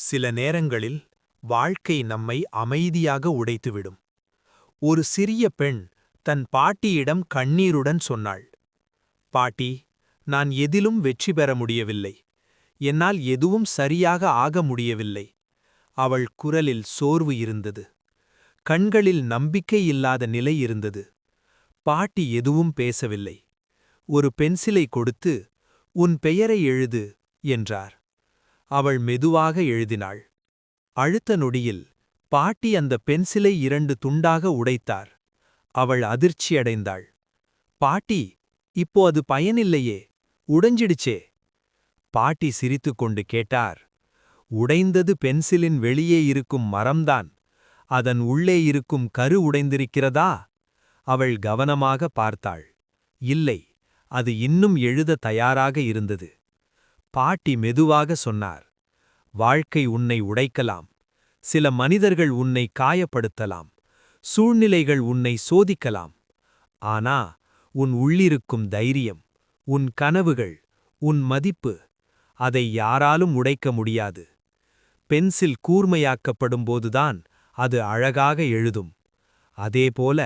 சில நேரங்களில் வாழ்க்கை நம்மை அமைதியாக உடைத்துவிடும். ஒரு சிறிய பெண் தன் பாட்டியிடம் கண்ணீருடன் சொன்னாள், பாட்டி, நான் எதிலும் வெற்றி பெற முடியவில்லை. என்னால் எதுவும் சரியாக ஆக முடியவில்லை. அவள் குரலில் சோர்வு இருந்தது. கண்களில் நம்பிக்கை இல்லாத நிலை இருந்தது. பாட்டி எதுவும் பேசவில்லை. ஒரு பென்சிலை கொடுத்து, உன் பெயரை எழுது என்றார். அவள் மெதுவாக எழுதினாள். அடுத்த நொடியில் பாட்டி அந்த பென்சிலை 2 துண்டாக உடைத்தார். அவள் அதிர்ச்சியடைந்தாள். பாட்டி, இப்போ அது பயனில்லையே, உடைஞ்சிடுச்சே. பாட்டி சிரித்துக்கொண்டு கேட்டார், உடைந்தது பென்சிலின் வெளியே இருக்கும் மரம்தான். அதன் உள்ளே இருக்கும் கரு உடைந்திருக்கிறதா? அவள் கவனமாக பார்த்தாள். இல்லை, அது இன்னும் எழுத தயாராக இருந்தது. பாட்டி மெதுவாக சொன்னார், வாழ்க்கை உன்னை உடைக்கலாம். சில மனிதர்கள் உன்னை காயப்படுத்தலாம். சூழ்நிலைகள் உன்னை சோதிக்கலாம். ஆனா, உன் உள்ளிருக்கும் தைரியம், உன் கனவுகள், உன் மதிப்பு, அதை யாராலும் உடைக்க முடியாது. பென்சில் கூர்மையாக்கப்படும்போதுதான் அது அழகாக எழுதும். அதேபோல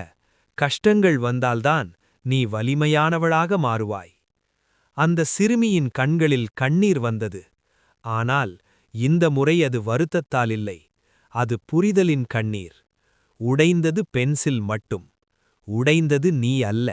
கஷ்டங்கள் வந்தால்தான் நீ வலிமையானவளாக மாறுவாய். அந்த சிறுமியின் கண்களில் கண்ணீர் வந்தது. ஆனால் இந்த முறை அது வருத்தத்தால் இல்லை, அது புரிதலின் கண்ணீர். உடைந்தது பென்சில் மட்டும், உடைந்தது நீ அல்ல.